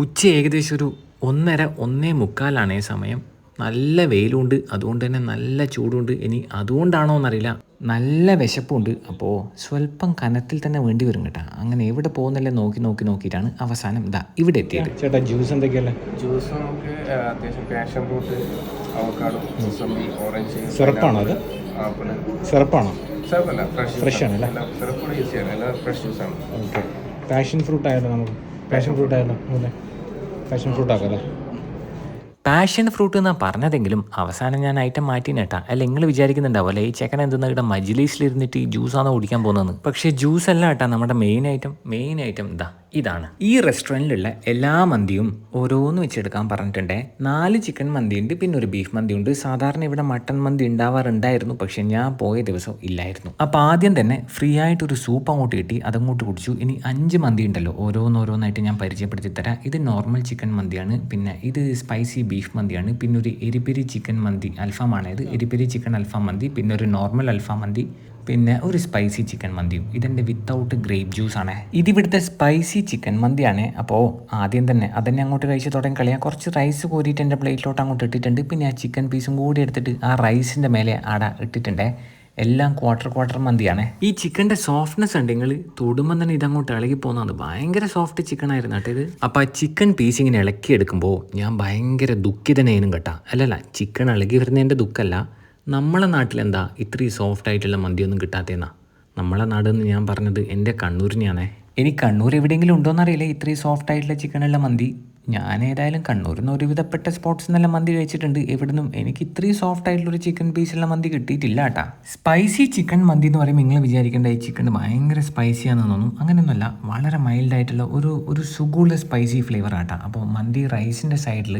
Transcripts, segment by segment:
ഉച്ച ഏകദേശം ഒരു 1:30 1:45 സമയം. നല്ല വെയിലുണ്ട്, അതുകൊണ്ട് തന്നെ നല്ല ചൂടുണ്ട്. ഇനി അതുകൊണ്ടാണോ എന്നറിയില്ല, നല്ല വിശപ്പുണ്ട്. അപ്പോൾ സ്വല്പം കനത്തിൽ തന്നെ വേണ്ടി വരും കേട്ടോ. അങ്ങനെ എവിടെ പോകുന്നില്ല നോക്കിയിട്ടാണ് അവസാനം ഇവിടെ എത്തിയത്. ചേട്ടാ ജ്യൂസ് എന്തൊക്കെയല്ലേ? ജ്യൂസ് നമുക്ക് അത്യാവശ്യം passion fruit, avocado, mosambi, orange. സിറപ്പാണോ അത്? ആപ്പിൾ. സിറപ്പാണോ? സിറപ്പല്ല, ഫ്രഷ് ആണല്ലേ? സിറപ്പ് യൂസ് ചെയ്യാൻ എല്ലാം ഫ്രഷ് ജ്യൂസാണ്. ഓക്കെ. പാഷൻ ഫ്രൂട്ട് ആയാലോ? നമുക്ക് പാഷൻ ഫ്രൂട്ട് ആയാലോ? അല്ലേ, പാഷൻ ഫ്രൂട്ട് ആക്കാമല്ലേ? പാഷൻ ഫ്രൂട്ട് എന്നാണ് പറഞ്ഞതെങ്കിലും അവസാനം ഞാൻ ഐറ്റം മാറ്റിനേട്ടാ. അല്ല, നിങ്ങൾ വിചാരിക്കുന്നുണ്ടാവും അല്ലേ ഈ ചെക്കൻ എന്തെന്നാ ഇവിടെ മജ്ലിസിലിരുന്നിട്ട് ഈ ജ്യൂസാണോ കുടിക്കാൻ പോകുന്നതെന്ന്. പക്ഷേ ജ്യൂസ് അല്ല കേട്ടാ നമ്മുടെ മെയിൻ ഐറ്റം ഇതാണ്. ഈ റെസ്റ്റോറൻറ്റിലുള്ള എല്ലാ മന്തിയും ഓരോന്ന് വെച്ചെടുക്കാൻ പറഞ്ഞിട്ടുണ്ടേ. 4 ചിക്കൻ മന്തിയുണ്ട്, പിന്നെ ഒരു ബീഫ് മന്തിയുണ്ട്. സാധാരണ ഇവിടെ മട്ടൺ മന്തി ഉണ്ടാവാറുണ്ടായിരുന്നു, പക്ഷെ ഞാൻ പോയ ദിവസം ഇല്ലായിരുന്നു. അപ്പോൾ ആദ്യം തന്നെ ഫ്രീ ആയിട്ടൊരു സൂപ്പ് അങ്ങോട്ട് കിട്ടി, അതങ്ങോട്ട് കുടിച്ചു. ഇനി 5 മന്തി ഉണ്ടല്ലോ, ഓരോന്നായിട്ട് ഞാൻ പരിചയപ്പെടുത്തി തരാം. ഇത് നോർമൽ ചിക്കൻ മന്തിയാണ്, പിന്നെ ഇത് സ്പൈസി ബീഫ് മന്തിയാണ്, പിന്നെ ഒരു എരിപെരി ചിക്കൻ മന്തി അൽഫാമാണ്. ഇത് എരിപെരി ചിക്കൻ അൽഫാം മന്തി, പിന്നെ ഒരു നോർമൽ അൽഫാം മന്തി, പിന്നെ ഒരു സ്പൈസി ചിക്കൻ മന്തിയും. ഇതെൻ്റെ വിത്തൗട്ട് ഗ്രേപ്പ് ജ്യൂസ് ആണ്. ഇതിവിടുത്തെ സ്പൈസി ചിക്കൻ മന്തിയാണ്. അപ്പോൾ ആദ്യം തന്നെ അതന്നെ അങ്ങോട്ട് കഴിച്ച് തുടങ്ങി കളിയാൻ കുറച്ച് റൈസ് കോരിയിട്ട് എൻ്റെ പ്ലേറ്റിലോട്ട് അങ്ങോട്ട് ഇട്ടിട്ടുണ്ട്. പിന്നെ ആ ചിക്കൻ പീസും കൂടി എടുത്തിട്ട് ആ റൈസിൻ്റെ മേലെ ആടെ ഇട്ടിട്ടുണ്ടേ. എല്ലാം ക്വാർട്ടർ മന്തിയാണ്. ഈ ചിക്കൻ്റെ സോഫ്റ്റ്നെസ് ഉണ്ടെങ്കിൽ തൊടുമ്പം തന്നെ ഇതങ്ങോട്ട് ഇളകി പോകുന്നതാണ്. ഭയങ്കര സോഫ്റ്റ് ചിക്കൻ ആയിരുന്നു കേട്ടോ ഇത്. അപ്പോൾ ആ ചിക്കൻ പീസ് ഇങ്ങനെ ഇളക്കിയെടുക്കുമ്പോൾ ഞാൻ ഭയങ്കര ദുഃഖിതനേനും കേട്ടാ. അല്ലല്ല, ചിക്കൻ ഇളകി വരുന്നതിൻ്റെ ദുഃഖമല്ല. നമ്മളെ നാട്ടിലെന്താ ഇത്രയും സോഫ്റ്റ് ആയിട്ടുള്ള മന്തിയൊന്നും കിട്ടാത്തതെന്നാ. നമ്മളെ നാടെന്ന് ഞാൻ പറഞ്ഞത് എൻ്റെ കണ്ണൂരിനെയാണേ. ഇനി കണ്ണൂർ എവിടെയെങ്കിലും ഉണ്ടോയെന്നറിയില്ല ഇത്രയും സോഫ്റ്റ് ആയിട്ടുള്ള ചിക്കനുള്ള മന്തി. ഞാൻ ഏതായാലും കണ്ണൂരിൽ നിന്ന് ഒരുവിധപ്പെട്ട സ്പോട്ട്സ് നല്ല മന്തി കഴിച്ചിട്ടുണ്ട്. എവിടുന്നും എനിക്ക് ഇത്രയും സോഫ്റ്റ് ആയിട്ടുള്ളൊരു ചിക്കൻ പീസുള്ള മന്തി കിട്ടിയിട്ടില്ല കേട്ടാ. സ്പൈസി ചിക്കൻ മന്തി എന്ന് പറയുമ്പോൾ നിങ്ങൾ വിചാരിക്കേണ്ട ഈ ചിക്കൻ ഭയങ്കര സ്പൈസിയാണെന്ന് തോന്നും. അങ്ങനെയൊന്നുമല്ല, വളരെ മൈൽഡായിട്ടുള്ള ഒരു സുഖമുള്ള സ്പൈസി ഫ്ലേവർ ആട്ടാ. അപ്പോൾ മന്തി റൈസിൻ്റെ സൈഡിൽ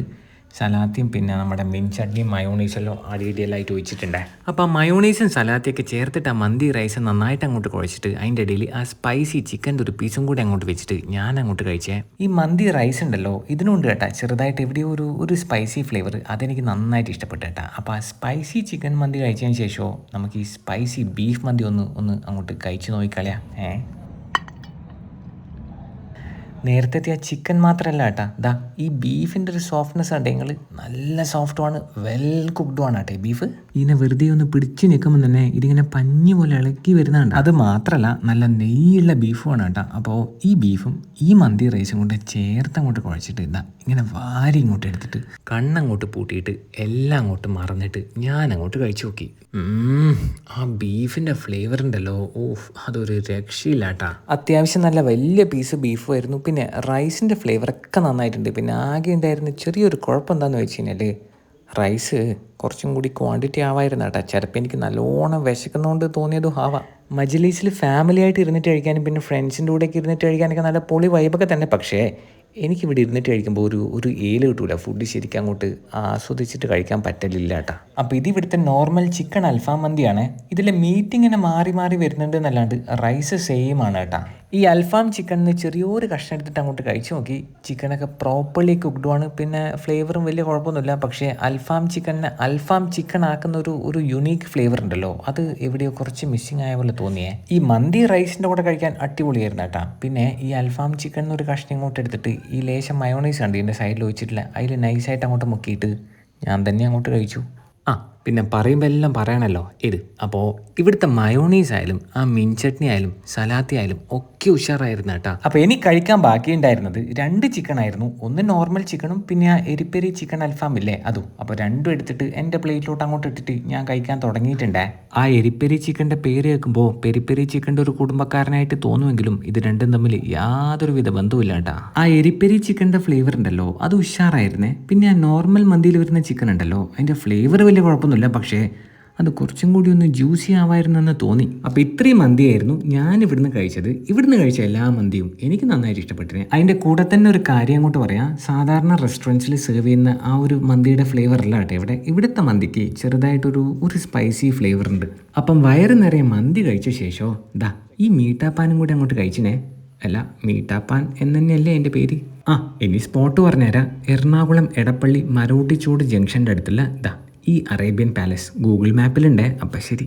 സലാത്തിയും പിന്നെ നമ്മുടെ മിൻ ചട്നിയും മയോണീസെല്ലാം അടിയിലായിട്ട് ഒഴിച്ചിട്ടുണ്ട്. അപ്പോൾ ആ മയോണീസും സലാത്തിയൊക്കെ ചേർത്തിട്ട് ആ മന്തി റൈസ് നന്നായിട്ട് അങ്ങോട്ട് കുഴച്ചിട്ട് അതിൻ്റെ ഇടയിൽ ആ സ്പൈസി ചിക്കൻ്റെ ഒരു പീസും കൂടി അങ്ങോട്ട് വെച്ചിട്ട് ഞാൻ അങ്ങോട്ട് കഴിച്ചേ. ഈ മന്തി റൈസ് ഉണ്ടല്ലോ, ഇതിനുണ്ട് കേട്ടാ ചെറുതായിട്ട് എവിടെയോ ഒരു സ്പൈസി ഫ്ലേവർ. അതെനിക്ക് നന്നായിട്ട് ഇഷ്ടപ്പെട്ടു കേട്ടാ. അപ്പോൾ ആ സ്പൈസി ചിക്കൻ മന്തി കഴിച്ചതിന് ശേഷമോ നമുക്ക് ഈ സ്പൈസി ബീഫ് മന്തി ഒന്ന് അങ്ങോട്ട് കഴിച്ച് നോക്കിക്കളയാം. നേരത്തെ ആ ചിക്കൻ മാത്രമല്ല കേട്ടാ, ഈ ബീഫിൻ്റെ ഒരു സോഫ്റ്റ്നെസ് ഉണ്ടെങ്കിൽ നല്ല സോഫ്റ്റുമാണ്, വെൽ കുക്ക്ഡുമാണ് കേട്ടോ ഈ ബീഫ്. ഇതിനെ വെറുതെ ഒന്ന് പിടിച്ച് നിൽക്കുമ്പോൾ തന്നെ ഇതിങ്ങനെ പഞ്ഞി പോലെ ഇളക്കി വരുന്നുണ്ട്. അത് മാത്രമല്ല നല്ല നെയ്യുള്ള ബീഫുമാണ് കേട്ടോ. അപ്പോൾ ഈ ബീഫും ഈ മന്തി റൈസും കൊണ്ട് ചേർത്ത് അങ്ങോട്ട് കുഴച്ചിട്ട് ഇങ്ങനെ വാരി ഇങ്ങോട്ട് എടുത്തിട്ട് കണ്ണങ്ങോട്ട് പൂട്ടിയിട്ട് എല്ലാം അങ്ങോട്ട് മറന്നിട്ട് ഞാൻ അങ്ങോട്ട് കഴിച്ചു നോക്കി. ആ ബീഫിൻ്റെ ഫ്ലേവർ ഉണ്ടല്ലോ, അതൊരു രക്ഷയില്ല കേട്ടാ. അത്യാവശ്യം നല്ല വലിയ പീസ് ബീഫും ആയിരുന്നു. പിന്നെ റൈസിൻ്റെ ഫ്ലേവറൊക്കെ നന്നായിട്ടുണ്ട്. പിന്നെ ആകെ ഉണ്ടായിരുന്ന ചെറിയൊരു കുഴപ്പം എന്താണെന്ന് വെച്ച് കഴിഞ്ഞാൽ റൈസ് കുറച്ചും കൂടി ക്വാണ്ടിറ്റി ആവായിരുന്നു കേട്ടോ. ചിലപ്പോൾ എനിക്ക് നല്ലോണം വിശക്കുന്നതുകൊണ്ട് തോന്നിയതും ആവാം. മജ്ലിസിൽ ഫാമിലി ആയിട്ട് ഇരുന്നിട്ട് കഴിക്കാനും പിന്നെ ഫ്രണ്ട്സിൻ്റെ കൂടെയൊക്കെ ഇരുന്നിട്ട് കഴിക്കാനൊക്കെ നല്ല പൊളി വൈബൊക്കെ തന്നെ. പക്ഷേ എനിക്കിവിടെ ഇരുന്നിട്ട് കഴിക്കുമ്പോൾ ഒരു ഏല് കിട്ടൂല. ഫുഡ് ശരിക്കും അങ്ങോട്ട് ആസ്വദിച്ചിട്ട് കഴിക്കാൻ പറ്റലില്ല കേട്ടോ. അപ്പോൾ ഇതിവിടുത്തെ നോർമൽ ചിക്കൻ അൽഫാം മന്തിയാണ്. ഇതിലെ മീറ്റ് ഇങ്ങനെ മാറി വരുന്നുണ്ട് എന്നല്ലാണ്ട് റൈസ് സെയിം ആണ് കേട്ടോ. ഈ അൽഫാം ചിക്കനിന്ന് ചെറിയൊരു കഷ്ണം എടുത്തിട്ട് അങ്ങോട്ട് കഴിച്ചു നോക്കി. ചിക്കനൊക്കെ പ്രോപ്പർലി കുക്ക്ഡുമാണ്, പിന്നെ ഫ്ലേവറും വലിയ കുഴപ്പമൊന്നുമില്ല. പക്ഷേ അൽഫാം ചിക്കനെ അൽഫാം ചിക്കൻ ആക്കുന്ന ഒരു യുണീക്ക് ഫ്ലേവർ ഉണ്ടല്ലോ, അത് എവിടെയോ കുറച്ച് മിസ്സിങ് ആയ പോലെ തോന്നിയേ. ഈ മന്തി റൈസിൻ്റെ കൂടെ കഴിക്കാൻ അടിപൊളിയായിരുന്നു കേട്ടോ. പിന്നെ ഈ അൽഫാം ചിക്കൻ എന്നൊരു കഷ്ണം ഇങ്ങോട്ട് എടുത്തിട്ട് ഈ ലേശം മയോണൈസ് ഉണ്ട് ഇതിൻ്റെ സൈഡിൽ വെച്ചിട്ടില്ല, അതിൽ നൈസായിട്ട് അങ്ങോട്ട് മുക്കിയിട്ട് ഞാൻ തന്നെ അങ്ങോട്ട് കഴിച്ചു. പിന്നെ പറയുമ്പോൾ എല്ലാം പറയണല്ലോ ഇത്. അപ്പോൾ ഇവിടുത്തെ മയോണീസ് ആയാലും ആ മിൻ ചട്നി ആയാലും സലാത്തി ആയാലും ഒക്കെ ഉഷാറായിരുന്നു കേട്ടോ. അപ്പോൾ എനിക്ക് കഴിക്കാൻ ബാക്കിയുണ്ടായിരുന്നത് 2 ചിക്കൻ ആയിരുന്നു. ഒന്ന് നോർമൽ ചിക്കനും പിന്നെ ആ എരിപ്പെരി ചിക്കൻ അൽഫാം ഇല്ലേ അതും. അപ്പോൾ രണ്ടും എടുത്തിട്ട് എൻ്റെ പ്ലേറ്റിലോട്ട് അങ്ങോട്ട് ഇട്ടിട്ട് ഞാൻ കഴിക്കാൻ തുടങ്ങിയിട്ടുണ്ടേ. ആ എരിപ്പെരി ചിക്കൻ്റെ പേര് കേൾക്കുമ്പോൾ പെരി ചിക്കൻ്റെ ഒരു കുടുംബക്കാരനായിട്ട് തോന്നുമെങ്കിലും ഇത് രണ്ടും തമ്മിൽ യാതൊരുവിധ ബന്ധവുമില്ല കേട്ടോ. ആ എരിപ്പെരി ചിക്കൻ്റെ ഫ്ലേവർ ഉണ്ടല്ലോ അത് ഉഷാറായിരുന്നേ. പിന്നെ ആ നോർമൽ മന്തിയിൽ വരുന്ന ചിക്കൻ ഉണ്ടല്ലോ അതിൻ്റെ ഫ്ലേവർ വലിയ കുഴപ്പമൊന്നുമില്ല, പക്ഷേ അത് കുറച്ചും കൂടി ഒന്ന് ജ്യൂസി ആവായിരുന്നെന്ന് തോന്നി. അപ്പോൾ ഇത്രയും മന്തിയായിരുന്നു ഞാൻ ഇവിടുന്ന് കഴിച്ചത്. ഇവിടുന്ന് കഴിച്ച എല്ലാ മന്തിയും എനിക്ക് നന്നായിട്ട് ഇഷ്ടപ്പെട്ടിരുന്നു. അതിൻ്റെ കൂടെ തന്നെ ഒരു കാര്യം അങ്ങോട്ട് പറയാം. സാധാരണ റെസ്റ്റോറൻറ്റ്സിൽ സെർവ് ചെയ്യുന്ന ആ ഒരു മന്തിയുടെ ഫ്ലേവർ അല്ല കേട്ടോ ഇവിടുത്തെ മന്തിക്ക് ചെറുതായിട്ടൊരു സ്പൈസി ഫ്ലേവർ ഉണ്ട്. അപ്പം വയറ് നിറയെ മന്തി കഴിച്ച ശേഷം ഈ മീട്ടാപ്പാനും കൂടി അങ്ങോട്ട് കഴിച്ചിനെ. അല്ല, മീട്ടാപ്പാൻ എന്ന് തന്നെയല്ലേ എൻ്റെ പേര്. ഇനി സ്പോട്ട് പറഞ്ഞുതരാം. എറണാകുളം എടപ്പള്ളി മരോട്ടിച്ചോട് ജംഗ്ഷൻ്റെ അടുത്തുള്ള ഈ അറേബ്യൻ പാലസ് ഗൂഗിൾ മാപ്പിലുണ്ട്. അപ്പം ശരി.